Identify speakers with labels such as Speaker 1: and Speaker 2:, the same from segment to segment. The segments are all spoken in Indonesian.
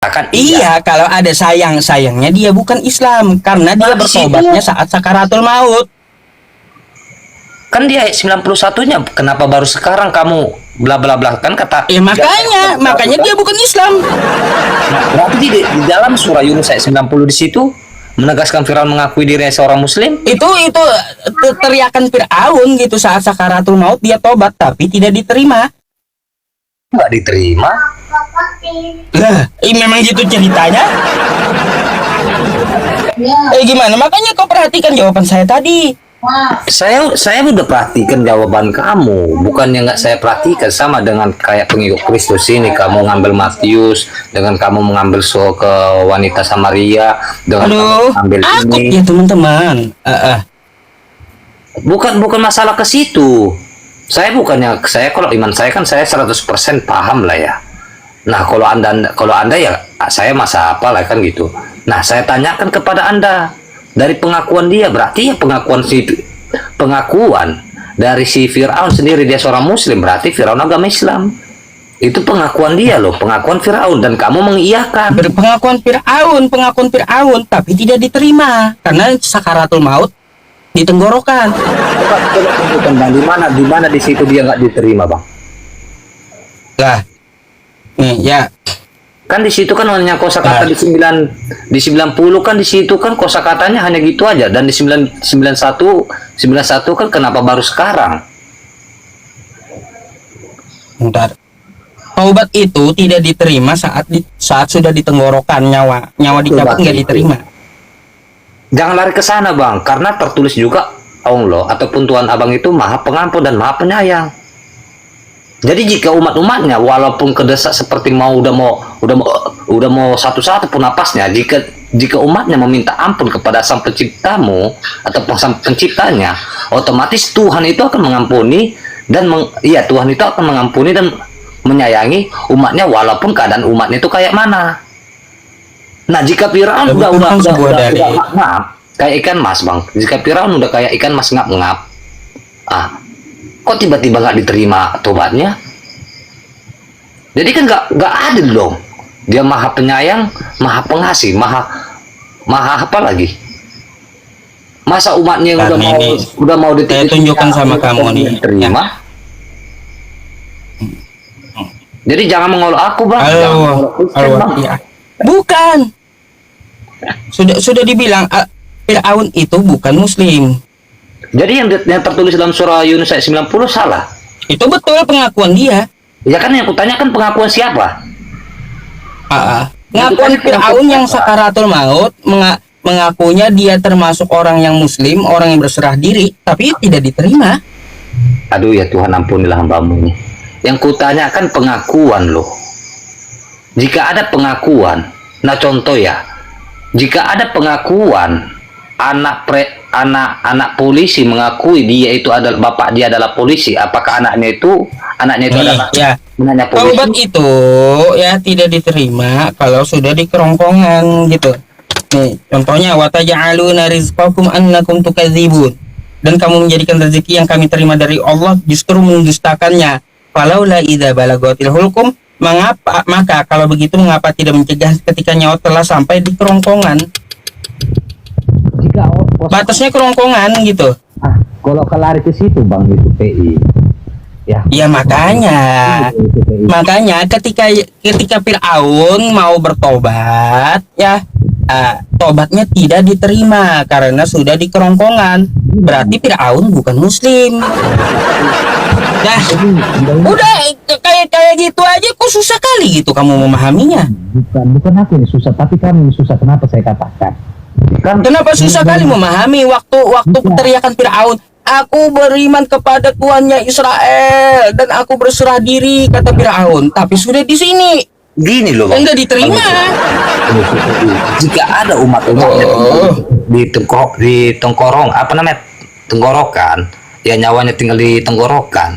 Speaker 1: katakan
Speaker 2: Iya, kalau ada sayangnya dia bukan Islam karena dia bertobatnya saat sakaratul maut.
Speaker 1: Kan dia ayat 91-nya, kenapa baru sekarang kamu bla bla bla, kan kata.
Speaker 2: Ya makanya dia bukan Islam.
Speaker 1: Nah, berarti di dalam surah Yunus ayat 90 di situ menegaskan Firaun mengakui dirinya seorang muslim.
Speaker 2: Itu teriakan Fir'aun gitu saat sakaratul maut, dia tobat tapi tidak diterima.
Speaker 1: Nggak diterima.
Speaker 2: Lah, memang gitu ceritanya. Gimana? Makanya kau perhatikan jawaban saya tadi.
Speaker 1: Saya udah perhatikan jawaban kamu, bukannya nggak saya perhatikan. Sama dengan kayak pengikut Kristus ini, kamu ngambil Matius, dengan kamu mengambil soal ke wanita Samaria, dengan kamu mengambil
Speaker 2: akut
Speaker 1: ini.
Speaker 2: Ya teman-teman.
Speaker 1: Bukan masalah ke situ. Saya kalau iman saya kan saya 100% paham lah ya. Nah, kalau anda ya saya masa apa lah kan gitu. Nah, saya tanyakan kepada anda, dari pengakuan dia, berarti ya pengakuan dari si Firaun sendiri dia seorang muslim, berarti Firaun agama Islam. Itu pengakuan dia loh, pengakuan Firaun, dan kamu mengiyakan.
Speaker 2: Pengakuan Firaun tapi tidak diterima karena sakaratul maut di tenggorokan.
Speaker 1: Coba tunjukkan bang, di mana di situ dia nggak diterima bang?
Speaker 2: Lah, nih ya.
Speaker 1: Kan di situ kan hanya kosakata di 90 kan di situ kan kosakatanya hanya gitu aja, dan di 91 kan kenapa baru sekarang?
Speaker 2: Bentar. Taubat itu tidak diterima saat sudah di tenggorokan, nyawa dicabut nggak diterima.
Speaker 1: Jangan lari ke sana bang, karena tertulis juga Allah ataupun Tuhan Abang itu Maha Pengampun dan Maha Penyayang. Jadi jika umatnya walaupun kedesak seperti udah mau satu-satu pun napasnya, jika umatnya meminta ampun kepada sang penciptamu ataupun sang penciptanya, otomatis Tuhan itu akan mengampuni dan Tuhan itu akan mengampuni dan menyayangi umatnya walaupun keadaan umatnya itu kayak mana. Nah, jika Firaun udah ngap kayak ikan mas bang, jika Firaun udah kayak ikan mas ngap-ngap, kok tiba-tiba nggak diterima tobatnya? Jadi kan nggak adil dong. Dia Maha Penyayang, Maha Pengasih, Maha apa lagi? Masa umatnya yang udah mau
Speaker 2: saya tunjukkan sama kamu nih.
Speaker 1: Terima. Jadi jangan mengolok aku bang.
Speaker 2: Ya. Bukan. Sudah dibilang Fir'aun itu bukan muslim.
Speaker 1: Jadi yang tertulis dalam surah Yunus ayat 90 salah.
Speaker 2: Itu betul pengakuan dia.
Speaker 1: Ya kan yang kutanya kan pengakuan siapa?
Speaker 2: Pengakuan Fir'aun yang sakaratul maut, mengakunya dia termasuk orang yang muslim, orang yang berserah diri, tapi tidak diterima.
Speaker 1: Aduh ya Tuhan, ampunilah hambamu ini. Yang kutanya kan pengakuan loh. Jika ada pengakuan, nah contoh ya, jika ada pengakuan anak polisi mengakui dia itu adalah bapak dia adalah polisi, apakah anaknya itu adalah anaknya polisi?
Speaker 2: Taubat itu ya tidak diterima kalau sudah di kerongkongan gitu. Nih contohnya, wa taj'aluna rizqakum annakum tukadzibun, dan kamu menjadikan rezeki yang kami terima dari Allah justru mendustakannya. Falaula idza balagatil hulqum, maka kalau begitu mengapa tidak mencegah ketika nyawa telah sampai di kerongkongan? Jika batasnya kerongkongan gitu.
Speaker 1: Kalau lari ke situ bang itu PI.
Speaker 2: Ya makanya ketika Fir'aun mau bertobat ya, tobatnya tidak diterima karena sudah di kerongkongan. Berarti Fir'aun bukan muslim. Nah, udah kayak gitu aja kok susah kali gitu kamu memahaminya.
Speaker 3: Bukan aku yang susah, tapi kamu yang susah. Kenapa saya katakan?
Speaker 2: Kenapa susah kali memahami waktu teriakan Fir'aun, aku beriman kepada Tuhannya Israel dan aku berserah diri, kata Fir'aun, tapi sudah di sini
Speaker 1: gini loh bang,
Speaker 2: enggak diterima.
Speaker 1: Jika ada umat di tenggorokan, ya nyawanya tinggal di tenggorokan.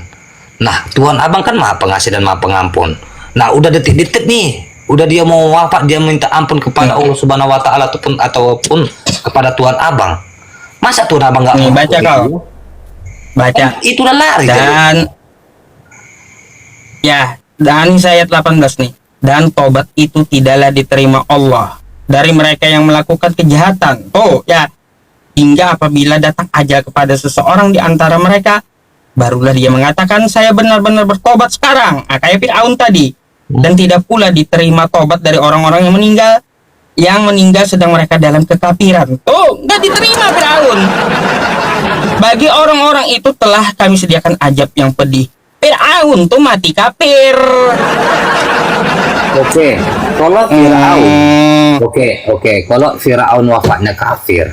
Speaker 1: Nah, Tuhan Abang kan Maha Pengasih dan Maha Pengampun. Nah, udah detik-detik nih, udah dia mau wafat, dia minta ampun kepada Allah Subhanahu wa taala ataupun kepada Tuhan Abang. Masa Tuhan Abang nggak mau
Speaker 2: baca kau? Baca.
Speaker 1: Itu udah lari
Speaker 2: dan saya ayat 18 nih. dan tobat itu tidaklah diterima Allah dari mereka yang melakukan kejahatan. Oh ya, hingga apabila datang ajal kepada seseorang di antara mereka, barulah dia mengatakan, saya benar-benar bertobat sekarang. Kayak Fir'aun tadi. Dan tidak pula diterima tobat dari orang-orang yang meninggal sedang mereka dalam kekafiran. Oh, nggak diterima Fir'aun. Bagi orang-orang itu telah kami sediakan azab yang pedih. Fir'aun tuh mati kafir.
Speaker 1: Oke, kalau Firaun, oke, kalau Firaun wafatnya kafir,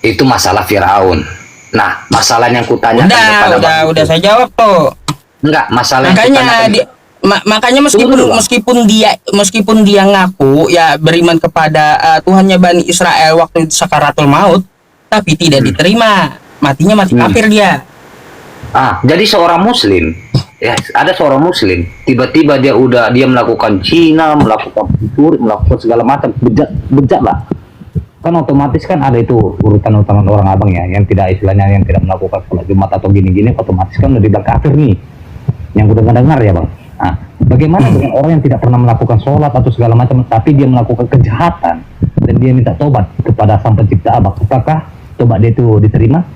Speaker 1: itu masalah Firaun. Nah, masalah yang kutanyakan kepada Bang
Speaker 2: Udah saya jawab tuh.
Speaker 1: Enggak, masalah yang
Speaker 2: Makanya
Speaker 1: kutanyakan.
Speaker 2: makanya
Speaker 1: Tunggu dulu, Bang.
Speaker 2: meskipun dia ngaku ya beriman kepada Tuhannya Bani Israel waktu itu sakaratul maut, tapi tidak diterima. Matinya mati kafir dia.
Speaker 1: Jadi seorang muslim, ya ada seorang muslim, tiba-tiba dia melakukan zina, melakukan pencuri, melakukan segala macam bejat lah. Kan otomatis kan ada itu urutan-urutan orang abang ya, yang tidak istilahnya yang tidak melakukan sholat Jumat atau gini-gini, otomatis kan udah dibilang kafir nih. Yang udah dengar ya bang. Nah, bagaimana dengan orang yang tidak pernah melakukan sholat atau segala macam, tapi dia melakukan kejahatan dan dia minta tobat kepada Sang Pencipta abang, apakah tobat dia itu diterima?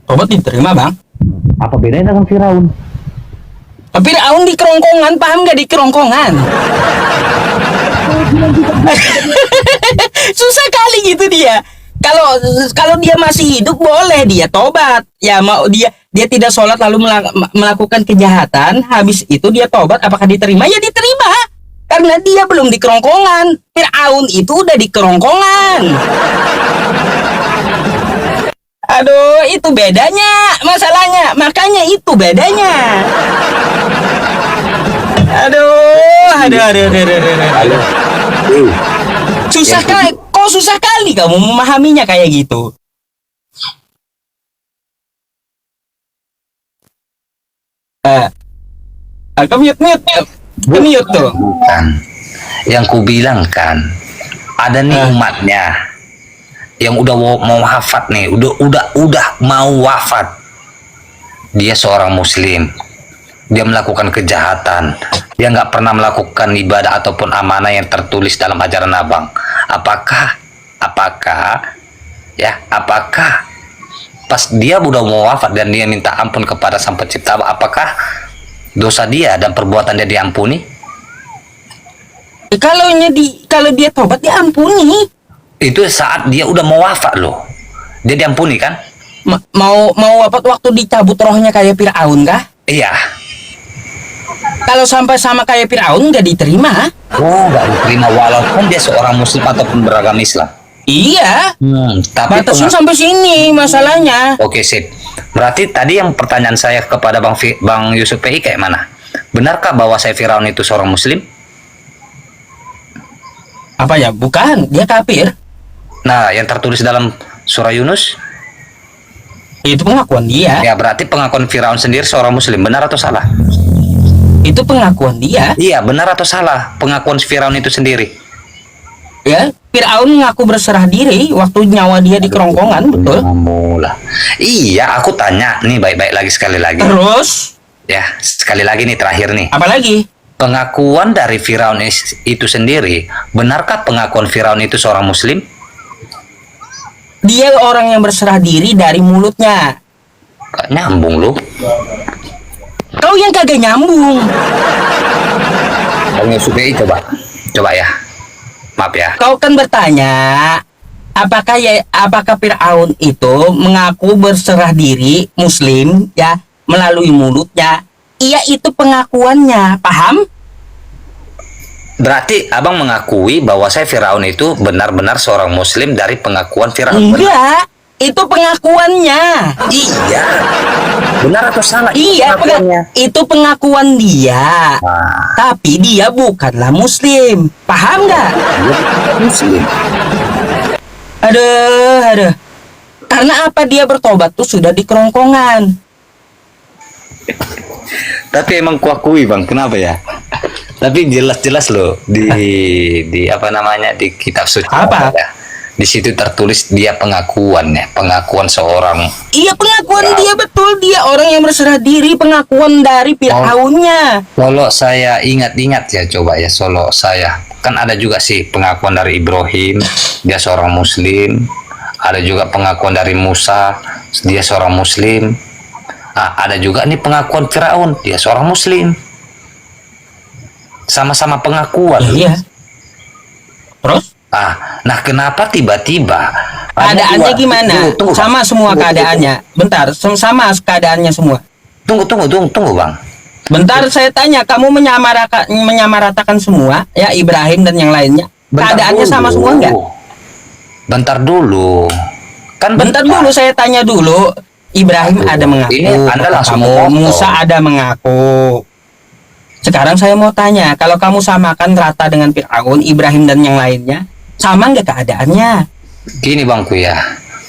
Speaker 2: Tobat diterima bang.
Speaker 1: Apa bedanya dengan Firaun?
Speaker 2: Fir'aun di kerongkongan, paham gak di kerongkongan? Susah kali gitu dia. Kalau dia masih hidup boleh dia tobat. Ya mau dia tidak sholat lalu melakukan kejahatan, habis itu dia tobat, apakah diterima? Ya diterima. Karena dia belum di kerongkongan. Fir'aun itu udah di kerongkongan. Aduh, itu bedanya masalahnya. Makanya itu bedanya. Aduh. Susah kali, kok susah kali kamu memahaminya kayak gitu. Mute tuh.
Speaker 1: Bukan. Yang ku bilang kan, ada nih umatnya yang udah mau wafat nih, udah mau wafat. Dia seorang muslim. Dia melakukan kejahatan. Dia nggak pernah melakukan ibadah ataupun amanah yang tertulis dalam ajaran abang. Apakah pas dia udah mau wafat dan dia minta ampun kepada Sang Pencipta, apakah dosa dia dan perbuatan dia diampuni?
Speaker 2: Kalau dia tobat diampuni.
Speaker 1: Itu saat dia udah mau wafat loh. Dia diampuni kan?
Speaker 2: Mau wafat waktu dicabut rohnya kayak Fir'aun kah?
Speaker 1: Iya.
Speaker 2: Kalau sampai sama kayak Fir'aun nggak diterima.
Speaker 1: Oh, nggak diterima walaupun dia seorang muslim ataupun beragama Islam.
Speaker 2: Iya.
Speaker 1: Tapi
Speaker 2: Batasnya sampai sini masalahnya.
Speaker 1: Oke, sip. Berarti tadi yang pertanyaan saya kepada Bang Yusuf PI kayak mana? Benarkah bahwa saya Firaun itu seorang muslim?
Speaker 2: Apa ya? Bukan, dia kafir.
Speaker 1: Nah, yang tertulis dalam surah Yunus?
Speaker 2: Itu pengakuan dia.
Speaker 1: Ya, berarti pengakuan Firaun sendiri seorang muslim. Benar atau salah?
Speaker 2: Itu pengakuan dia.
Speaker 1: Iya, benar atau salah pengakuan Firaun itu sendiri?
Speaker 2: Ya, Fir'aun mengaku berserah diri waktu nyawa dia di kerongkongan, betul?
Speaker 1: Mula. Iya, aku tanya nih baik-baik lagi sekali lagi.
Speaker 2: Terus?
Speaker 1: Ya, sekali lagi nih terakhir nih.
Speaker 2: Apalagi?
Speaker 1: Pengakuan dari Firaun itu sendiri, benarkah pengakuan Firaun itu seorang muslim?
Speaker 2: Dia orang yang berserah diri dari mulutnya.
Speaker 1: Gak nyambung lu.
Speaker 2: Kau yang kagak nyambung.
Speaker 1: Bang Yusuf PI coba ya. Maaf ya.
Speaker 2: Kau kan bertanya, apakah Fir'aun itu mengaku berserah diri muslim ya melalui mulutnya? Iya, itu pengakuannya, paham?
Speaker 1: Berarti abang mengakui bahwa saya Firaun itu benar-benar seorang muslim dari pengakuan Firaun.
Speaker 2: Enggak, itu pengakuannya.
Speaker 1: Iya. Benar atau salah?
Speaker 2: Iya, itu pengakuan dia.
Speaker 1: Nah,
Speaker 2: Tapi dia bukanlah muslim. Paham nggak?
Speaker 1: muslim.
Speaker 2: Aduh. Karena apa dia bertobat tuh sudah di kerongkongan.
Speaker 1: Tapi emang kuakui bang, kenapa ya? Tapi jelas-jelas loh di apa namanya di kitab suci.
Speaker 2: Apa?
Speaker 1: Ya. Di situ tertulis dia pengakuannya, pengakuan seorang.
Speaker 2: Iya, pengakuan
Speaker 1: Ya.
Speaker 2: dia, betul, dia orang yang berserah diri, pengakuan dari Fir'aunnya.
Speaker 1: Kalau saya ingat-ingat ya, coba ya, solo saya kan ada juga sih pengakuan dari Ibrahim, dia seorang Muslim. Ada juga pengakuan dari Musa, dia seorang Muslim. Ada juga nih pengakuan Firaun, dia seorang Muslim. Sama-sama pengakuan.
Speaker 2: Iya. Terus
Speaker 1: Nah kenapa tiba-tiba
Speaker 2: keadaannya gimana?
Speaker 1: Tunggu,
Speaker 2: Sama semua
Speaker 1: tunggu,
Speaker 2: keadaannya. Bentar, sama keadaannya semua.
Speaker 1: Tunggu, Bang.
Speaker 2: Bentar, saya tanya, kamu menyamaratakan semua ya, Ibrahim dan yang lainnya.
Speaker 1: Bentar
Speaker 2: Keadaannya
Speaker 1: dulu.
Speaker 2: sama semua enggak?
Speaker 1: Bentar dulu. Kan
Speaker 2: Bentar dulu, saya tanya dulu. Ibrahim
Speaker 1: Aduh,
Speaker 2: ada mengaku,
Speaker 1: ini Anda langsung
Speaker 2: kamu,
Speaker 1: memotong.
Speaker 2: Musa ada mengaku. Sekarang saya mau tanya, kalau kamu samakan rata dengan Fir'aun, Ibrahim dan yang lainnya, sama nggak keadaannya?
Speaker 1: Gini Bangku ya,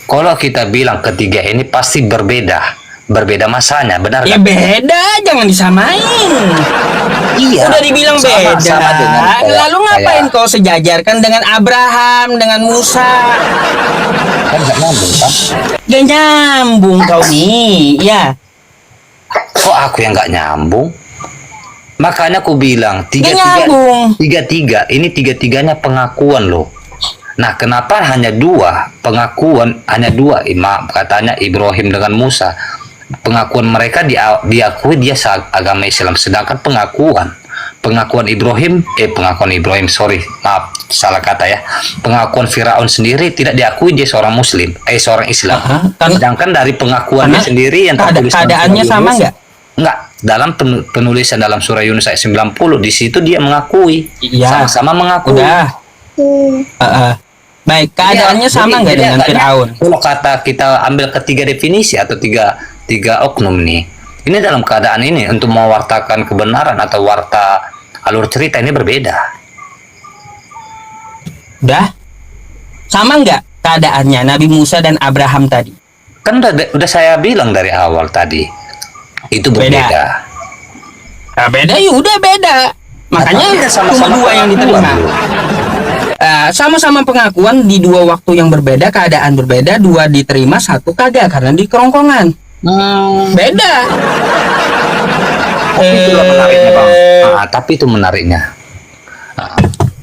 Speaker 1: kalau kita bilang ketiga ini pasti berbeda masanya, benar
Speaker 2: Ya
Speaker 1: nggak?
Speaker 2: beda, jangan disamain.
Speaker 1: Iya.
Speaker 2: Udah dibilang beda.
Speaker 1: Sama dengan
Speaker 2: Lalu ngapain kau sejajarkan dengan Abraham, dengan Musa?
Speaker 1: Kan nggak nyambung kan?
Speaker 2: Gak nyambung kau nih, ya.
Speaker 1: Kok aku yang nggak nyambung? Makanya aku bilang
Speaker 2: Gak nyambung.
Speaker 1: ini tiga-tiganya pengakuan loh. Nah, kenapa hanya dua pengakuan, hanya dua imam katanya Ibrahim dengan Musa. Pengakuan mereka diakui dia agama Islam, sedangkan pengakuan Ibrahim, sorry, maaf salah kata ya. Pengakuan Firaun sendiri tidak diakui dia seorang Muslim, seorang Islam. Sedangkan dari pengakuannya
Speaker 2: karena
Speaker 1: sendiri yang tertulis dalam
Speaker 2: keadaannya
Speaker 1: surah
Speaker 2: sama
Speaker 1: Yunus,
Speaker 2: nggak?
Speaker 1: Enggak, dalam penulisan dalam surah Yunus ayat 90 di situ dia mengakui,
Speaker 2: Iya.
Speaker 1: sama-sama mengakui.
Speaker 2: Udah. Baik, keadaannya
Speaker 1: Iya,
Speaker 2: sama nggak
Speaker 1: jadi
Speaker 2: dengan
Speaker 1: agaknya
Speaker 2: Fir'aun?
Speaker 1: Kalau kata kita ambil ketiga definisi atau tiga oknum nih, ini dalam keadaan ini untuk mewartakan kebenaran atau warta alur cerita ini berbeda.
Speaker 2: Udah. Sama nggak keadaannya Nabi Musa dan Abraham tadi?
Speaker 1: Kan udah saya bilang dari awal tadi, itu berbeda.
Speaker 2: Nah, beda ya udah beda. Makanya
Speaker 1: Tapi kan
Speaker 2: cuma
Speaker 1: sama-sama
Speaker 2: dua yang
Speaker 1: pengakuan,
Speaker 2: diterima.
Speaker 1: bro.
Speaker 2: Sama-sama pengakuan di dua waktu yang berbeda, keadaan berbeda, dua diterima, satu kagak karena di kerongkongan. Beda.
Speaker 1: Tapi itu menariknya bang. Tapi itu menariknya.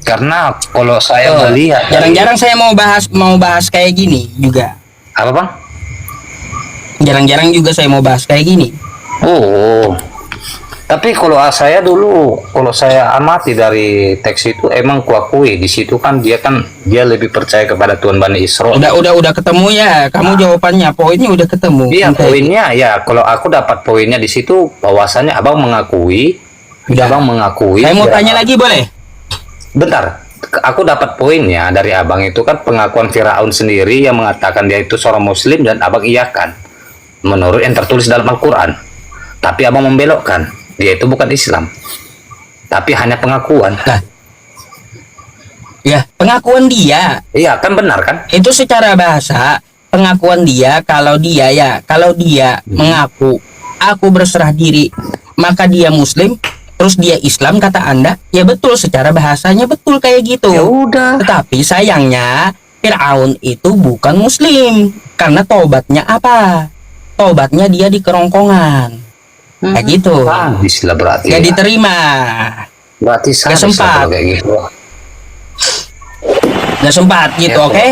Speaker 1: Karena kalau saya melihat
Speaker 2: jarang-jarang saya mau bahas kayak gini juga.
Speaker 1: apa bang?
Speaker 2: Jarang-jarang juga saya mau bahas kayak gini.
Speaker 1: Oh, tapi kalau saya dulu, kalau saya amati dari teks itu emang kuakui di situ kan dia lebih percaya kepada Tuhan Bani Israel.
Speaker 2: Udah ketemu ya, kamu jawabannya, poinnya udah ketemu.
Speaker 1: Iya,
Speaker 2: Oke.
Speaker 1: poinnya ya kalau aku dapat poinnya di situ bahwasannya abang mengakui,
Speaker 2: Udah.
Speaker 1: abang mengakui.
Speaker 2: Saya mau
Speaker 1: ya,
Speaker 2: tanya lagi boleh?
Speaker 1: Bentar, aku dapat poinnya dari abang itu kan pengakuan Firaun sendiri yang mengatakan dia itu seorang Muslim dan abang iyakan menurut yang tertulis dalam Al-Quran. Tapi abang membelokkan, dia itu bukan Islam, tapi hanya pengakuan.
Speaker 2: Nah, ya pengakuan dia
Speaker 1: Iya kan benar kan?
Speaker 2: itu secara bahasa pengakuan dia kalau dia mengaku aku berserah diri maka dia Muslim terus dia Islam kata Anda ya betul secara bahasanya betul kayak gitu.
Speaker 1: Ya udah.
Speaker 2: Tetapi sayangnya Fir'aun itu bukan Muslim karena tobatnya apa? Tobatnya dia di kerongkongan kayak gitu.
Speaker 1: Sadis lah berarti.
Speaker 2: Gak
Speaker 1: Ya.
Speaker 2: diterima.
Speaker 1: Berarti sadis
Speaker 2: sempat.
Speaker 1: lah kalau kayak gitu.
Speaker 2: Gak sempat gitu,
Speaker 1: Ya,
Speaker 2: oke?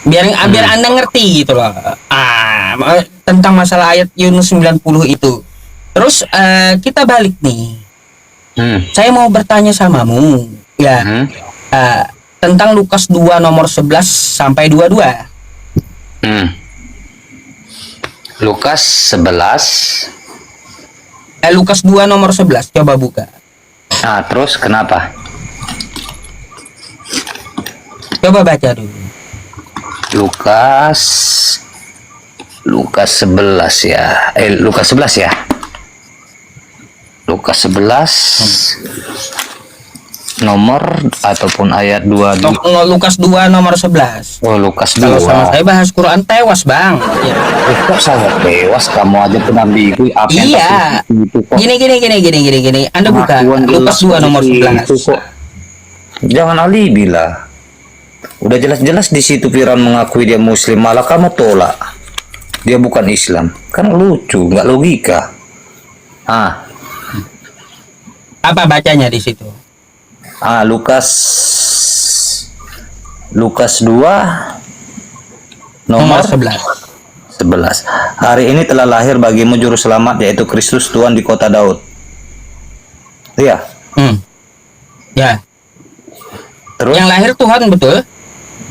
Speaker 2: Biar Anda ngerti gitu loh. Tentang masalah ayat Yunus 90 itu. Terus kita balik nih. Saya mau bertanya samamu ya. Tentang Lukas 2 nomor 11 sampai 22.
Speaker 1: Lukas 11.
Speaker 2: Lukas 2 nomor 11 coba buka.
Speaker 1: Nah, terus kenapa?
Speaker 2: Coba baca dulu.
Speaker 1: Lukas 11 ya. Lukas 11 ya. Lukas 11 nomor ataupun ayat 2.
Speaker 2: Lukas 2 nomor 11.
Speaker 1: Oh, Lukas 2.
Speaker 2: Kalau sama saya bahas Quran tewas, Bang. Ya.
Speaker 1: Kok saya tewas, kamu aja pernah ambigu apa yang
Speaker 2: Iya.
Speaker 1: tertulis itu kok.
Speaker 2: Gini. Anda buka
Speaker 1: Pengakuan
Speaker 2: Lukas 2 nomor
Speaker 1: itu
Speaker 2: 11.
Speaker 1: kok. Jangan alibi lah. Udah jelas-jelas di situ Firaun mengakui dia Muslim, malah kamu tolak. Dia bukan Islam. Kan lucu, nggak logika.
Speaker 2: Apa bacanya di situ?
Speaker 1: Lukas 2 nomor 11. Hari ini telah lahir bagimu juru selamat, yaitu Kristus Tuhan di kota Daud. Iya.
Speaker 2: Ya.
Speaker 1: Terus?
Speaker 2: Yang lahir Tuhan, betul?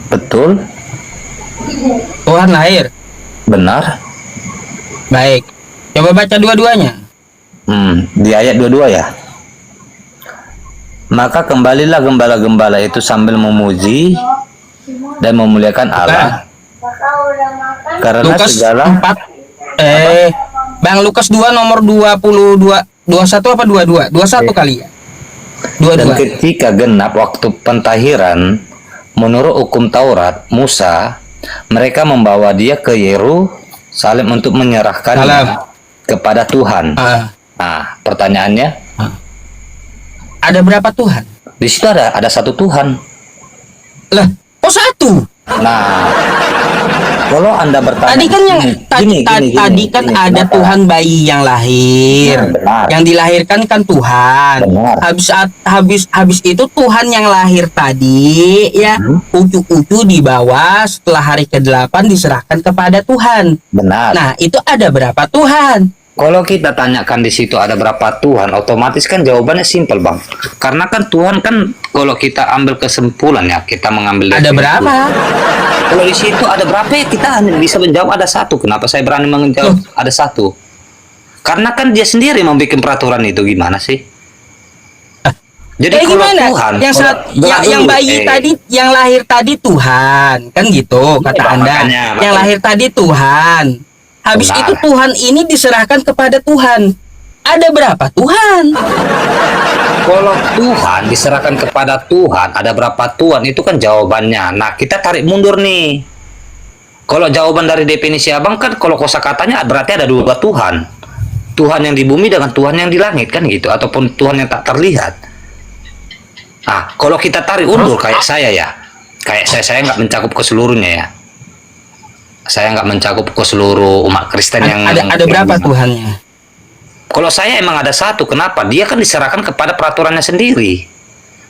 Speaker 1: Betul.
Speaker 2: Tuhan lahir.
Speaker 1: Benar.
Speaker 2: Baik. Coba baca dua-duanya.
Speaker 1: Di ayat 22 ya. Maka kembalilah gembala-gembala itu sambil memuji dan memuliakan Allah. Karena
Speaker 2: Lukas
Speaker 1: segala
Speaker 2: 4 Bang, Lukas 2 nomor 22 21 apa 22? 21 kali ya.
Speaker 1: dan
Speaker 2: 22.
Speaker 1: ketika genap waktu pentahiran menurut hukum Taurat Musa, mereka membawa dia ke Yerusalem untuk menyerahkannya kepada Tuhan. Pertanyaannya,
Speaker 2: Ada berapa Tuhan?
Speaker 1: di situ ada satu Tuhan.
Speaker 2: Lah, kok satu?
Speaker 1: Nah, kalau Anda bertanya,
Speaker 2: Tadi kan yang
Speaker 1: gini,
Speaker 2: tadi kan ada
Speaker 1: kenapa?
Speaker 2: Tuhan bayi yang lahir.
Speaker 1: Benar.
Speaker 2: Yang dilahirkan kan Tuhan.
Speaker 1: Benar.
Speaker 2: Habis itu Tuhan yang lahir tadi ya ucu-ucu dibawa setelah hari ke-8 diserahkan kepada Tuhan.
Speaker 1: Benar.
Speaker 2: Nah, itu ada berapa Tuhan?
Speaker 1: Kalau kita tanyakan di situ ada berapa Tuhan, otomatis kan jawabannya simpel, Bang. Karena kan Tuhan kan kalau kita ambil kesimpulan ya, kita mengambil
Speaker 2: Ada
Speaker 1: definisi.
Speaker 2: berapa?
Speaker 1: Kalau di situ ada berapa ya, kita hanya bisa menjawab ada satu. Kenapa saya berani menjawab ada satu? Karena kan dia sendiri membuat peraturan itu, gimana sih? Jadi kalau
Speaker 2: Gimana?
Speaker 1: Tuhan,
Speaker 2: Yang bayi tadi, yang lahir tadi Tuhan, kan gitu kata
Speaker 1: Bang,
Speaker 2: Anda.
Speaker 1: makanya.
Speaker 2: Yang lahir tadi Tuhan. Habis
Speaker 1: Benar.
Speaker 2: itu Tuhan ini diserahkan kepada Tuhan. Ada berapa Tuhan?
Speaker 1: Kalau Tuhan diserahkan kepada Tuhan, ada berapa Tuhan? Itu kan jawabannya. Nah, kita tarik mundur nih. Kalau jawaban dari definisi Abang kan, kalau kosakatanya berarti ada dua Tuhan. Tuhan yang di bumi dengan Tuhan yang di langit kan gitu, ataupun Tuhan yang tak terlihat. Kalau kita tarik undur kayak saya ya, kayak saya nggak mencakup ke seluruhnya ya. Saya nggak mencakup ke seluruh umat Kristen yang
Speaker 2: Ada berapa
Speaker 1: gimana.
Speaker 2: Tuhannya?
Speaker 1: Kalau saya emang ada satu, kenapa? Dia kan diserahkan kepada peraturannya sendiri.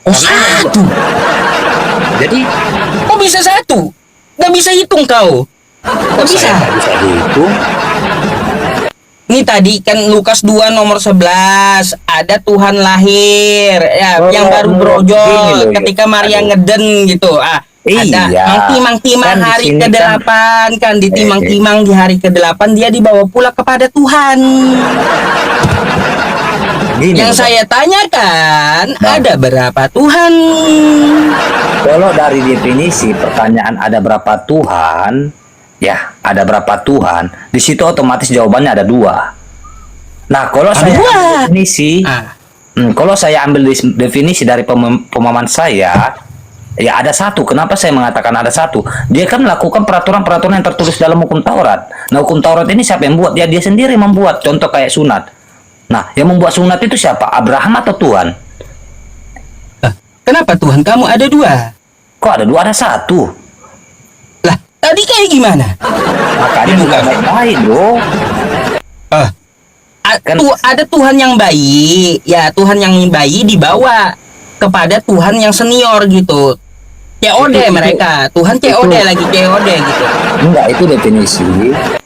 Speaker 2: Oh, satu.
Speaker 1: Jadi,
Speaker 2: Kok bisa satu? Gak bisa hitung kau. Gak bisa.
Speaker 1: saya nggak bisa dihitung.
Speaker 2: Ini tadi kan Lukas 2 nomor 11 ada Tuhan lahir ya, yang baru
Speaker 1: gini
Speaker 2: brojol
Speaker 1: loh,
Speaker 2: ketika Maria
Speaker 1: aduh.
Speaker 2: ngeden gitu. Ada
Speaker 1: Iya.
Speaker 2: timang-timang
Speaker 1: Kan di
Speaker 2: hari
Speaker 1: sini
Speaker 2: ke-8 kan ditimang-timang di hari ke-8 dia dibawa pula kepada Tuhan.
Speaker 1: Gini,
Speaker 2: Yang
Speaker 1: Bang.
Speaker 2: saya tanyakan
Speaker 1: Nah.
Speaker 2: ada berapa Tuhan?
Speaker 1: Kalau dari definisi pertanyaan ada berapa Tuhan, ya ada berapa Tuhan, di situ otomatis jawabannya ada dua. Nah, kalau saya
Speaker 2: dua.
Speaker 1: ambil definisi, kalau saya ambil definisi dari pemahaman saya, ya ada satu. Kenapa saya mengatakan ada satu? Dia kan melakukan peraturan-peraturan yang tertulis dalam hukum Taurat. Nah, hukum Taurat ini siapa yang buat? Dia sendiri membuat. Contoh kayak sunat. Nah, yang membuat sunat itu siapa? Abraham atau Tuhan?
Speaker 2: Kenapa Tuhan kamu ada dua?
Speaker 1: Kok ada dua? Ada satu.
Speaker 2: Lah, tadi kayak gimana?
Speaker 1: Makanya bukan lain loh. Kan-
Speaker 2: Ada Tuhan yang bayi, ya Tuhan yang bayi dibawa kepada Tuhan yang senior gitu. COD mereka, Tuhan COD lagi COD gitu.
Speaker 1: Enggak, itu definisi.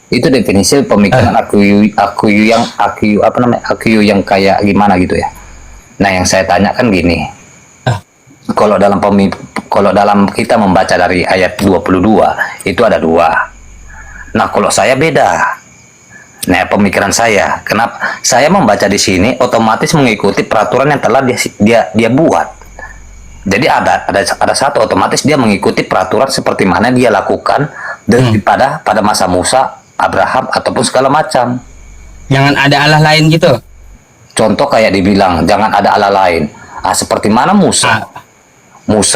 Speaker 1: Itu definisi pemikiran aku yang kayak gimana gitu ya. Nah, yang saya tanya kan gini. Kalau dalam kita membaca dari ayat 22, itu ada dua. Nah, kalau saya beda. Nah, pemikiran saya, kenapa saya membaca di sini otomatis mengikuti peraturan yang telah dia buat. Jadi ada satu, otomatis dia mengikuti peraturan seperti mana dia lakukan pada masa Musa, Abraham ataupun segala macam.
Speaker 2: Jangan ada Allah lain gitu.
Speaker 1: Contoh kayak dibilang jangan ada Allah lain. Seperti mana Musa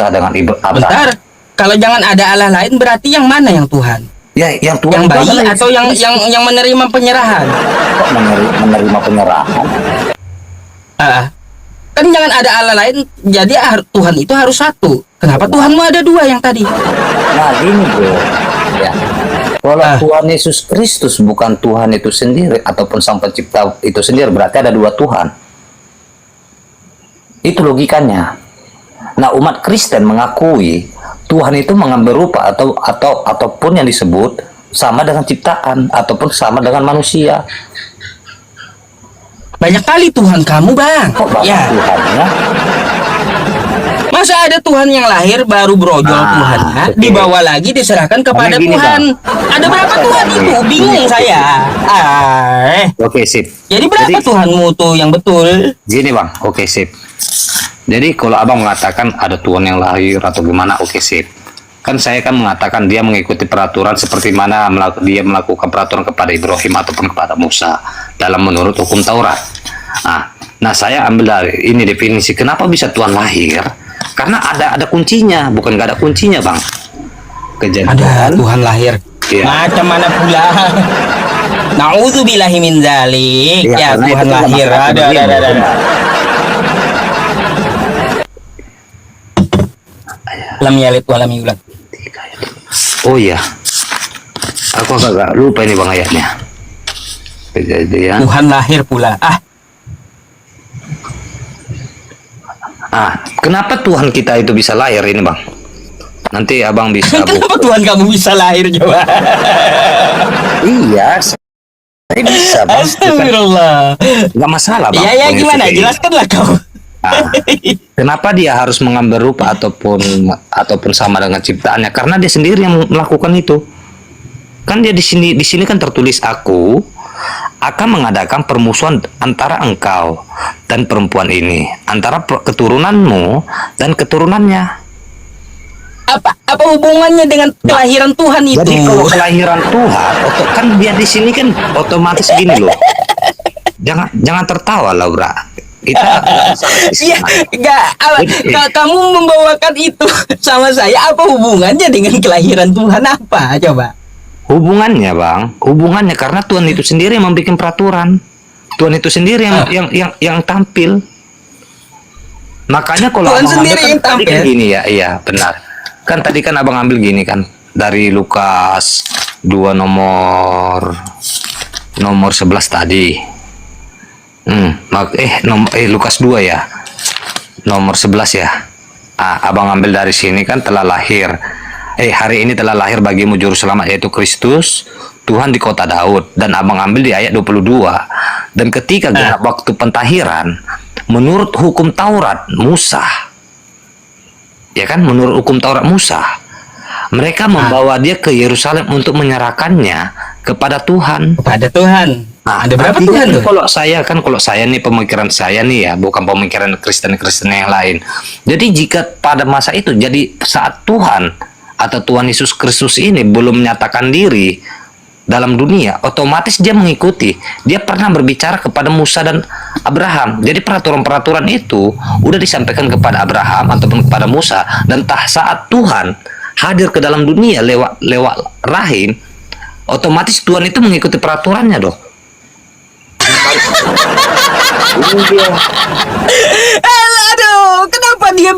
Speaker 1: dengan Abraham.
Speaker 2: Bentar, kalau jangan ada Allah lain berarti yang mana yang Tuhan?
Speaker 1: Ya, yang Tuhan
Speaker 2: Yang
Speaker 1: itu
Speaker 2: bayi
Speaker 1: adalah
Speaker 2: atau yang menerima penyerahan?
Speaker 1: kok menerima penyerahan.
Speaker 2: Kan jangan ada Allah lain. Jadi Tuhan itu harus satu. Kenapa Tuhanmu ada dua yang tadi?
Speaker 1: Nah gini bro, ya. Kalau Tuhan Yesus Kristus bukan Tuhan itu sendiri ataupun Sang Pencipta itu sendiri, berarti ada dua Tuhan. Itu logikanya. Nah umat Kristen mengakui Tuhan itu mengambil rupa ataupun yang disebut sama dengan ciptaan ataupun sama dengan manusia.
Speaker 2: Banyak kali Tuhan kamu, Bang.
Speaker 1: Kok banyak
Speaker 2: Ya.
Speaker 1: Tuhannya?
Speaker 2: Masa ada Tuhan yang lahir baru brojol Tuhannya,
Speaker 1: oke.
Speaker 2: dibawa lagi diserahkan kepada
Speaker 1: Karena gini,
Speaker 2: Tuhan.
Speaker 1: Bang.
Speaker 2: Ada berapa
Speaker 1: Masa
Speaker 2: Tuhan
Speaker 1: gini,
Speaker 2: itu? Bingung
Speaker 1: gini,
Speaker 2: saya.
Speaker 1: Oke sip.
Speaker 2: Jadi berapa Tuhanmu tuh yang betul?
Speaker 1: Gini bang, oke sip. Jadi kalau abang mengatakan ada Tuhan yang lahir atau gimana, oke sip. Kan saya kan mengatakan dia mengikuti peraturan seperti mana dia melakukan peraturan kepada Ibrahim ataupun kepada Musa dalam menurut hukum Taurat. Nah saya ambil dari ini definisi kenapa bisa Tuhan lahir. Karena ada kuncinya, bukan nggak ada kuncinya bang. Kejadian.
Speaker 2: Ada Tuhan lahir.
Speaker 1: Iya.
Speaker 2: Macam mana pula? Nauzubillahi min zalik.
Speaker 1: Iya,
Speaker 2: Ya
Speaker 1: karena
Speaker 2: Tuhan
Speaker 1: itu
Speaker 2: lahir.
Speaker 1: masalah
Speaker 2: Ada.
Speaker 1: begini.
Speaker 2: Lam yalid wa lam yulad.
Speaker 1: Oh iya, aku agak lupa ini bang ayatnya. Kejadian.
Speaker 2: Tuhan lahir pula.
Speaker 1: Kenapa Tuhan kita itu bisa lahir ini bang? Nanti abang bisa
Speaker 2: Kenapa Tuhan kamu bisa lahir coba?
Speaker 1: Iya, saya bisa bang.
Speaker 2: Astagfirullah.
Speaker 1: Nggak masalah bang.
Speaker 2: Ya
Speaker 1: Pokoknya
Speaker 2: gimana?
Speaker 1: seperti ini.
Speaker 2: Jelaskanlah kau.
Speaker 1: Kenapa dia harus mengambil rupa ataupun sama dengan ciptaannya? Karena dia sendiri yang melakukan itu. Kan dia di sini kan tertulis aku akan mengadakan permusuhan antara engkau dan perempuan ini, antara keturunanmu dan keturunannya.
Speaker 2: Apa hubungannya dengan kelahiran Tuhan itu?
Speaker 1: Jadi kalau kelahiran Tuhan, kan dia di sini kan otomatis gini loh. Jangan tertawa Laura. Kita
Speaker 2: Iya, kamu membawakan itu sama saya, apa hubungannya dengan kelahiran Tuhan apa? Coba.
Speaker 1: hubungannya bang, hubungannya karena Tuhan itu sendiri yang membuat peraturan. Tuhan itu sendiri yang tampil. Makanya kalau
Speaker 2: Tuhan
Speaker 1: abang
Speaker 2: sendiri
Speaker 1: ambil
Speaker 2: yang
Speaker 1: kan tadi
Speaker 2: tampil.
Speaker 1: kan gini ya, iya benar. Kan tadi kan abang ambil gini kan dari Lukas 2 nomor 11 tadi. Lukas 2 ya. Nomor 11 ya. Abang ambil dari sini kan telah lahir. Hari ini telah lahir bagimu juru selamat yaitu Kristus, Tuhan di kota Daud. Dan abang ambil di ayat 22. Dan ketika genap waktu pentahiran, menurut hukum Taurat Musa, ya kan, menurut hukum Taurat Musa, mereka membawa dia ke Yerusalem untuk menyerahkannya kepada Tuhan.
Speaker 2: Kepada Tuhan. Ada berapa
Speaker 1: artinya
Speaker 2: Tuhan tuh?
Speaker 1: Kalau saya nih, pemikiran saya nih ya, bukan pemikiran Kristen yang lain. Jadi jika pada masa itu, jadi saat Tuhan atau Tuhan Yesus Kristus ini belum menyatakan diri dalam dunia, otomatis dia mengikuti. Dia pernah berbicara kepada Musa dan Abraham. Jadi peraturan-peraturan itu udah disampaikan kepada Abraham ataupun kepada Musa, dan saat Tuhan hadir ke dalam dunia lewat rahim, otomatis Tuhan itu mengikuti peraturannya dong.
Speaker 2: Aduh, kenapa dia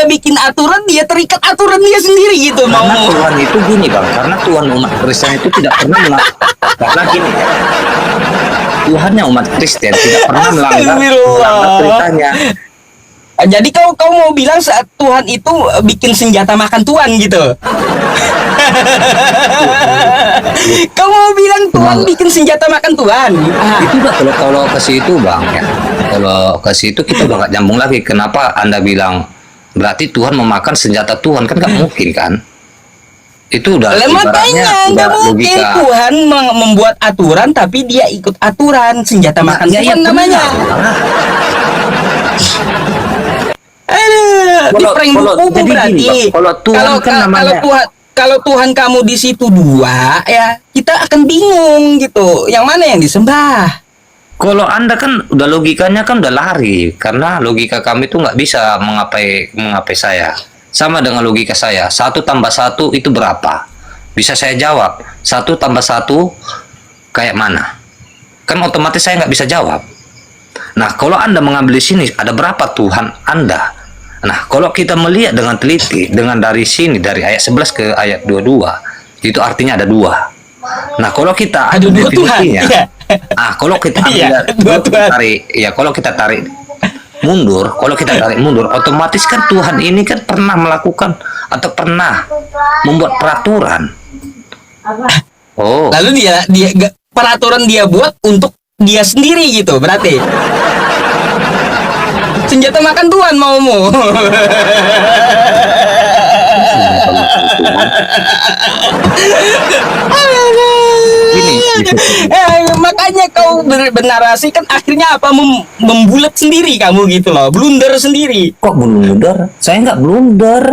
Speaker 2: bikin aturan, dia terikat aturan dia sendiri gitu mau.
Speaker 1: Karena Tuhan itu gini bang, karena Tuhan umat Kristen itu tidak pernah karena gini ya, Tuhannya umat Kristen tidak pernah melanggar ceritanya.
Speaker 2: Jadi kau mau bilang saat Tuhan itu bikin senjata makan Tuhan gitu? Kau mau bilang Tuhan bikin senjata makan Tuhan?
Speaker 1: Itu udah kalau ke situ bang ya, kalau ke situ kita udah nggak nyambung lagi. Kenapa Anda bilang berarti Tuhan memakan senjata Tuhan? Kan nggak mungkin kan? Itu udah
Speaker 2: Makanya nggak mungkin
Speaker 1: logika.
Speaker 2: Tuhan membuat aturan tapi dia ikut aturan, senjata makan Tuhan namanya. Di prank buku berarti.
Speaker 1: Kalau Tuhan kan namanya.
Speaker 2: Kalau Tuhan kamu di situ dua, ya kita akan bingung gitu. Yang mana yang disembah?
Speaker 1: Kalau Anda kan udah logikanya kan udah lari, karena logika kami itu nggak bisa mengapai saya. Sama dengan logika saya, 1 tambah 1 itu berapa? Bisa saya jawab, 1 tambah 1 kayak mana? Kan otomatis saya nggak bisa jawab. Nah, kalau Anda mengambil di sini, ada berapa Tuhan Anda? Nah, kalau kita melihat dengan teliti, dengan dari sini, dari ayat 11 ke ayat 22, itu artinya ada dua. Nah, kalau kita
Speaker 2: Ada dua Tuhan.
Speaker 1: definisinya,
Speaker 2: Iya.
Speaker 1: kalau kita
Speaker 2: Iya,
Speaker 1: ambil,
Speaker 2: dua Tuhan.
Speaker 1: kalau kita tarik mundur, otomatis kan Tuhan ini kan pernah melakukan atau pernah membuat peraturan. Oh,
Speaker 2: Lalu peraturan dia buat untuk dia sendiri gitu, berarti. Senjata makan Tuhan maumu.
Speaker 1: ini
Speaker 2: Makanya kau bernarasi kan akhirnya apa membulat sendiri kamu gitu loh, blunder sendiri.
Speaker 1: kok blunder? Saya nggak blunder.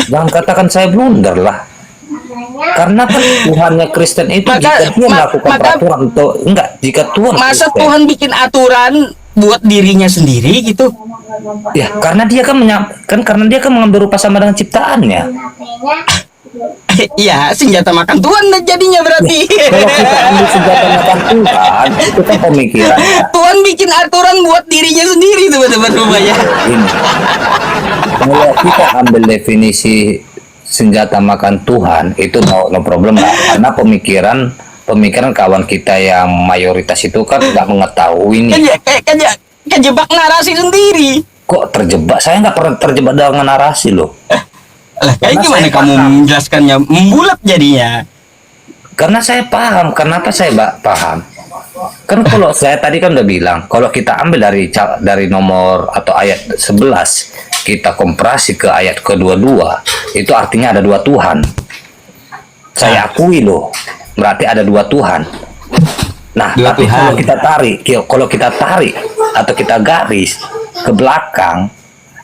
Speaker 1: Jangan katakan saya blunder lah. Karena kan Tuhannya Kristen itu jika dia melakukan peraturan atau enggak, jika Tuhan
Speaker 2: Masa
Speaker 1: Kristen,
Speaker 2: Tuhan bikin aturan buat dirinya sendiri gitu?
Speaker 1: ya karena dia kan karena dia kan mengambil rupa sama dengan ciptaannya.
Speaker 2: Ya, senjata makan Tuhan jadinya berarti.
Speaker 1: Kalau kita ambil senjata makan Tuhan, itu kan pemikiran.
Speaker 2: Tuhan bikin aturan buat dirinya sendiri teman-teman rupanya.
Speaker 1: Ini. Kalau kita ambil definisi senjata makan Tuhan, itu no problem lah. Karena pemikiran kawan kita yang mayoritas itu kan nggak mengetahui ini.
Speaker 2: Kejebak narasi sendiri.
Speaker 1: Kok terjebak? Saya nggak pernah terjebak dengan narasi loh.
Speaker 2: Lah, kayak
Speaker 1: Karena
Speaker 2: gimana
Speaker 1: saya
Speaker 2: kamu
Speaker 1: paham.
Speaker 2: menjelaskannya membulat jadinya?
Speaker 1: Karena saya paham. Kenapa saya paham? Kan kalau saya tadi kan udah bilang, kalau kita ambil dari nomor atau ayat 11, kita komparasi ke ayat ke-22, itu artinya ada dua Tuhan. Saya akui loh, berarti ada dua Tuhan. Nah,
Speaker 2: Dua
Speaker 1: tapi
Speaker 2: Tuhan.
Speaker 1: kalau kita tarik atau kita garis ke belakang,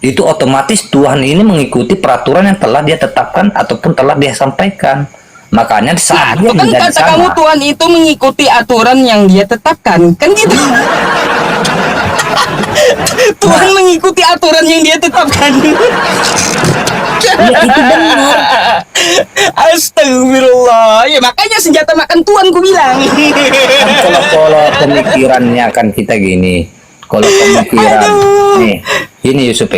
Speaker 1: itu otomatis Tuhan ini mengikuti peraturan yang telah dia tetapkan ataupun telah dia sampaikan. Makanya saat dia
Speaker 2: Itu kan
Speaker 1: menjadi
Speaker 2: kata kamu
Speaker 1: sama,
Speaker 2: Tuhan itu mengikuti aturan yang dia tetapkan, kan gitu. Tuhan mengikuti aturan yang dia tetapkan.
Speaker 1: ya itu benar.
Speaker 2: Astagfirullah. Ya makanya senjata makan Tuhan ku bilang.
Speaker 1: Kan kalau pemikirannya kan kita gini, kalau pemikiran
Speaker 2: Aduh.
Speaker 1: nih ini Yusuf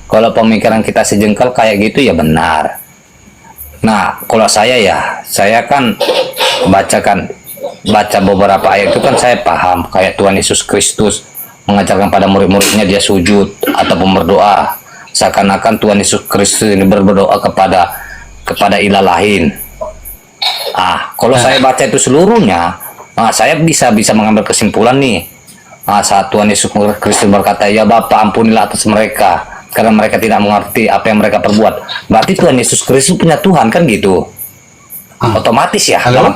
Speaker 1: kalau pemikiran kita sejengkal kayak gitu ya benar. Nah, kalau saya kan baca beberapa ayat itu kan saya paham, kayak Tuhan Yesus Kristus mengajarkan pada murid-muridnya dia sujud ataupun berdoa, seakan-akan Tuhan Yesus Kristus ini berdoa kepada ilah lain. Kalau saya baca itu seluruhnya, saya bisa mengambil kesimpulan nih. Saat Tuhan Yesus Kristus berkata, ya Bapa ampunilah atas mereka, karena mereka tidak mengerti apa yang mereka perbuat. Berarti Tuhan Yesus Kristus punya Tuhan kan gitu. Otomatis ya.
Speaker 2: Halo?
Speaker 1: Dalam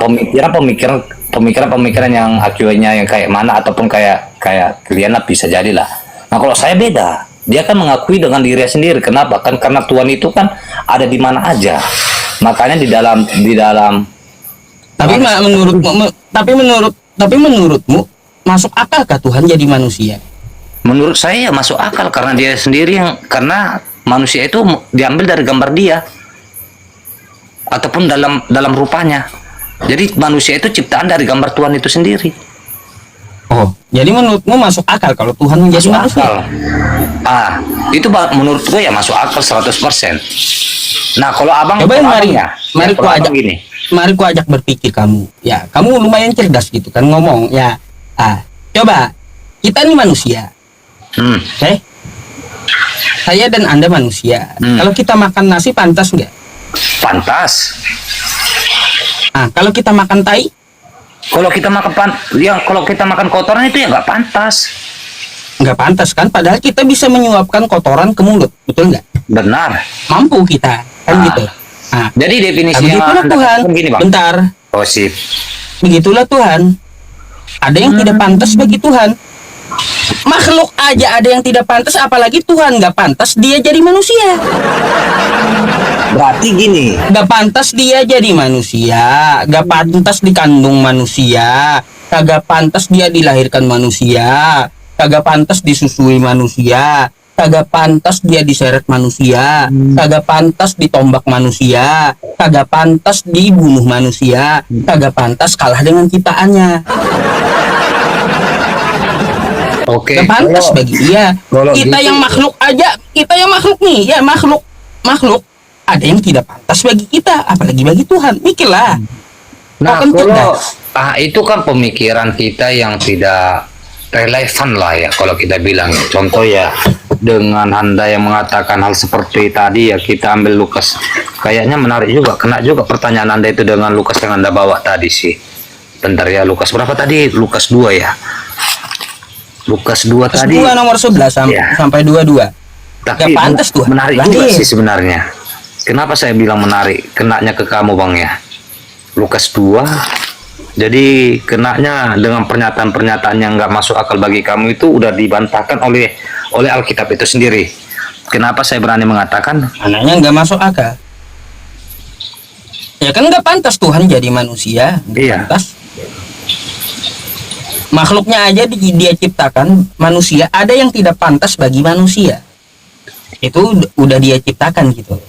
Speaker 1: pemikiran yang acuannya yang kayak mana ataupun kayak kalian lah bisa jadilah. Nah kalau saya beda. Dia kan mengakui dengan dirinya sendiri. Kenapa? Kan karena Tuhan itu kan ada di mana aja. Makanya di dalam
Speaker 2: Tapi menurutmu masuk akalkah Tuhan jadi manusia?
Speaker 1: menurut saya ya masuk akal karena dia sendiri karena manusia itu diambil dari gambar dia ataupun dalam rupanya. Jadi manusia itu ciptaan dari gambar Tuhan itu sendiri.
Speaker 2: Oh, jadi menurutmu masuk akal kalau Tuhan menjadi
Speaker 1: Masuk
Speaker 2: manusia?
Speaker 1: akal. Itu menurut gue ya masuk akal 100%. Nah, kalau abang
Speaker 2: Coba
Speaker 1: kalau
Speaker 2: mari,
Speaker 1: abang ya,
Speaker 2: mari ku
Speaker 1: kalau abang
Speaker 2: ajak
Speaker 1: gini.
Speaker 2: Mari ku ajak berpikir kamu. Ya, kamu lumayan cerdas gitu kan ngomong. Ya, coba kita nih manusia, oke? Saya dan Anda manusia. Kalau kita makan nasi pantas nggak?
Speaker 1: Pantas.
Speaker 2: Kalau kita makan tai,
Speaker 1: Kalau kita makan kotoran itu ya nggak pantas.
Speaker 2: nggak pantas kan? Padahal kita bisa menyuapkan kotoran ke mulut, betul nggak?
Speaker 1: Benar.
Speaker 2: Mampu kita, kan gitu.
Speaker 1: Jadi definisi
Speaker 2: Begitulah Tuhan.
Speaker 1: gini, Bang.
Speaker 2: Bentar,
Speaker 1: Oh, sip.
Speaker 2: begitulah Tuhan. Ada yang tidak pantas bagi Tuhan. Makhluk aja ada yang tidak pantas, apalagi Tuhan nggak pantas dia jadi manusia.
Speaker 1: Berarti gini.
Speaker 2: Nggak pantas dia jadi manusia, nggak pantas dikandung manusia, kagak pantas dia dilahirkan manusia, kagak pantas disusui manusia, kagak pantas dia diseret manusia, kagak pantas ditombak manusia, kagak pantas dibunuh manusia, kagak pantas kalah dengan ciptaannya.
Speaker 1: Oke,
Speaker 2: Gak pantas
Speaker 1: kalau-
Speaker 2: bagi dia.
Speaker 1: kalau
Speaker 2: Kita
Speaker 1: gitu-
Speaker 2: yang makhluk aja, kita yang makhluk nih, ya makhluk ada yang tidak pantas bagi kita, apalagi bagi Tuhan. Mikirlah.
Speaker 1: Nah,
Speaker 2: Oh, kentut
Speaker 1: kalau
Speaker 2: dah.
Speaker 1: itu kan pemikiran kita yang tidak relevan lah ya kalau kita bilang. Contoh ya, dengan Anda yang mengatakan hal seperti tadi ya, kita ambil Lukas. Kayaknya menarik juga, kena juga pertanyaan Anda itu dengan Lukas yang Anda bawa tadi sih. Bentar ya, Lukas berapa tadi? Lukas 2 ya. Lukas 2
Speaker 2: Terus
Speaker 1: tadi.
Speaker 2: 2 nomor 11
Speaker 1: Iya.
Speaker 2: sampai 22.
Speaker 1: Tapi
Speaker 2: Gak pantas tuh.
Speaker 1: menarik
Speaker 2: Lahir.
Speaker 1: juga sih sebenarnya. Kenapa saya bilang menarik? Kenanya ke kamu Bang ya. Lukas 2. Jadi kenanya dengan pernyataan-pernyataan yang nggak masuk akal bagi kamu itu udah dibantahkan oleh Alkitab itu sendiri. Kenapa saya berani mengatakan?
Speaker 2: Anaknya nggak masuk akal. Ya kan nggak pantas Tuhan jadi manusia. Nggak
Speaker 1: Iya.
Speaker 2: pantas. Makhluknya aja dia ciptakan manusia. Ada yang tidak pantas bagi manusia. Itu udah dia ciptakan gitu.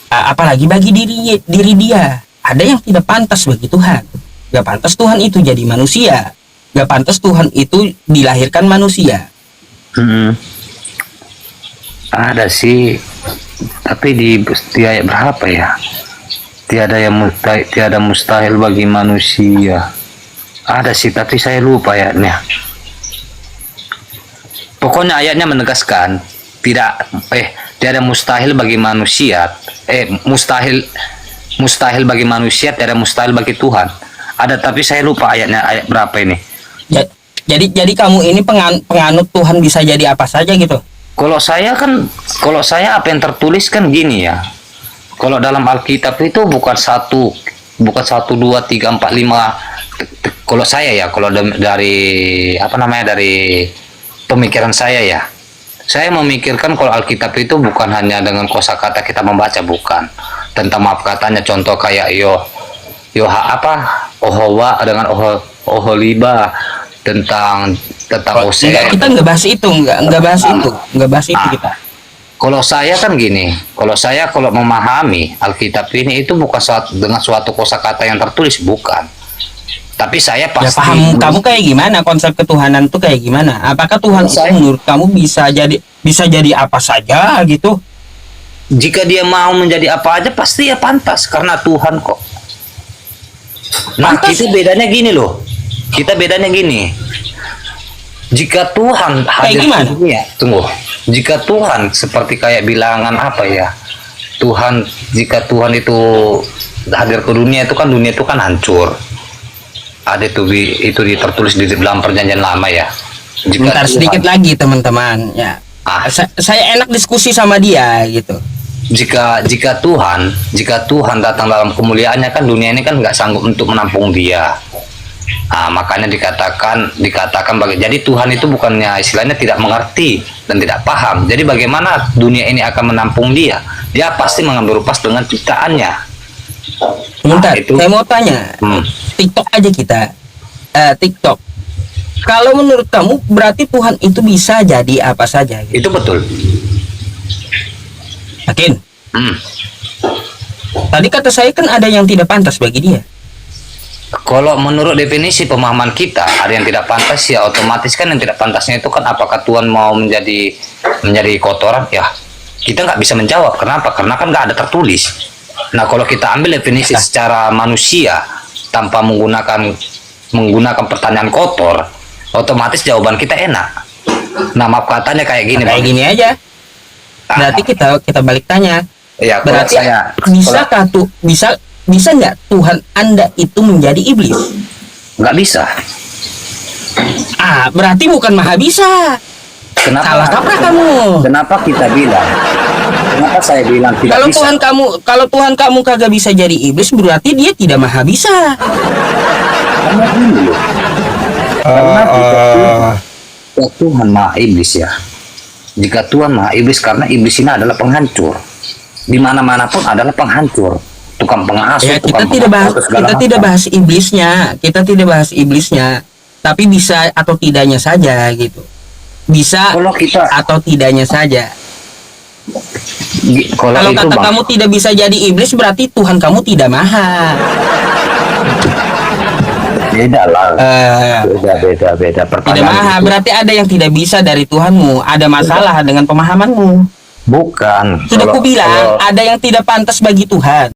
Speaker 2: Apalagi bagi diri dia. Ada yang tidak pantas bagi Tuhan. Gak pantas Tuhan itu jadi manusia. Gak pantas Tuhan itu dilahirkan manusia.
Speaker 1: Ada sih, tapi di ayat berapa ya? Tiada mustahil bagi manusia. Ada sih, tapi saya lupa ayatnya. Pokoknya ayatnya menegaskan tiada mustahil bagi manusia. Mustahil bagi manusia, tiada mustahil bagi Tuhan. Ada, tapi saya lupa ayatnya, ayat berapa ini.
Speaker 2: Jadi kamu ini penganut Tuhan bisa jadi apa saja gitu.
Speaker 1: Kalau saya apa yang tertulis kan gini ya. Kalau dalam Alkitab itu bukan 1, 2, 3, 4, 5. Kalau saya ya, kalau dari dari pemikiran saya ya. Saya memikirkan kalau Alkitab itu bukan hanya dengan kosakata kita membaca, bukan. Tentang maaf katanya, contoh kayak Ohowa dengan Oholiba, tentang Hosea.
Speaker 2: Kita nggak bahas itu, nggak bahas itu kita.
Speaker 1: Kalau saya kan gini, kalau memahami Alkitab ini itu bukan dengan suatu kosakata yang tertulis, bukan. Tapi saya
Speaker 2: Ya
Speaker 1: pasti
Speaker 2: paham kamu kayak gimana, konsep ketuhanan tuh kayak gimana? Apakah Tuhan itu menurut kamu bisa jadi apa saja gitu?
Speaker 1: Jika dia mau menjadi apa aja pasti ya pantas karena Tuhan kok. Nah,
Speaker 2: Pantas?
Speaker 1: kita bedanya gini loh. Jika Tuhan hadir
Speaker 2: gimana?
Speaker 1: ke dunia, tunggu. Jika Tuhan seperti kayak bilangan apa ya? Jika Tuhan itu hadir ke dunia itu kan hancur. Ada itu tertulis di dalam perjanjian lama ya.
Speaker 2: Bentar sedikit lagi teman-teman ya. Saya enak diskusi sama dia gitu.
Speaker 1: Jika Tuhan datang dalam kemuliaannya kan dunia ini kan nggak sanggup untuk menampung dia. Makanya dikatakan jadi Tuhan itu bukannya istilahnya tidak mengerti dan tidak paham. Jadi bagaimana dunia ini akan menampung dia? Dia pasti mengambil rupas dengan ciptaannya.
Speaker 2: Bentar,
Speaker 1: itu.
Speaker 2: saya mau tanya. TikTok aja kita. TikTok. Kalau menurut kamu berarti Tuhan itu bisa jadi apa saja gitu.
Speaker 1: Itu betul.
Speaker 2: Yakin?
Speaker 1: Hmm.
Speaker 2: Tadi kata saya kan ada yang tidak pantas bagi dia.
Speaker 1: Kalau menurut definisi pemahaman kita, ada yang tidak pantas ya otomatis kan yang tidak pantasnya itu kan apakah Tuhan mau menjadi kotoran ya kita nggak bisa menjawab. Kenapa? Karena kan nggak ada tertulis. Nah kalau kita ambil definisi secara manusia tanpa menggunakan pertanyaan kotor, otomatis jawaban kita enak. Nah maaf katanya kayak gini.
Speaker 2: Kayak
Speaker 1: Bang.
Speaker 2: gini aja. Berarti kita balik tanya.
Speaker 1: Ya, kalau
Speaker 2: Berarti
Speaker 1: saya
Speaker 2: bisa nggak Tuhan Anda itu menjadi iblis?
Speaker 1: nggak bisa.
Speaker 2: Berarti bukan maha bisa. Salah kaprah kamu.
Speaker 1: Kenapa kita bilang? Kenapa saya bilang tidak
Speaker 2: Kalau
Speaker 1: bisa?
Speaker 2: kalau Tuhan kamu kagak bisa jadi iblis, berarti dia tidak maha bisa.
Speaker 1: Karena gini loh. Karena jika Tuhan maha iblis ya. Jika Tuhan maha iblis karena iblis ini adalah penghancur. Di mana-mana pun adalah penghancur. Tukang pengasuh,
Speaker 2: Ya,
Speaker 1: tukang
Speaker 2: kita tidak
Speaker 1: macam.
Speaker 2: bahas iblisnya. Kita tidak bahas iblisnya. Tapi bisa atau tidaknya saja gitu. Bisa
Speaker 1: Kalau kita
Speaker 2: atau tidaknya saja. Kalau
Speaker 1: itu
Speaker 2: kata
Speaker 1: Bang,
Speaker 2: kamu tidak bisa jadi iblis, berarti Tuhan kamu tidak maha.
Speaker 1: Beda lah. Beda.
Speaker 2: Tidak
Speaker 1: Pertanyaan
Speaker 2: maha,
Speaker 1: itu
Speaker 2: berarti ada yang tidak bisa dari Tuhanmu. Ada masalah dengan pemahamanmu.
Speaker 1: bukan.
Speaker 2: Sudah
Speaker 1: Kalau-
Speaker 2: kubilang,
Speaker 1: kalau-
Speaker 2: ada yang tidak pantas bagi Tuhan.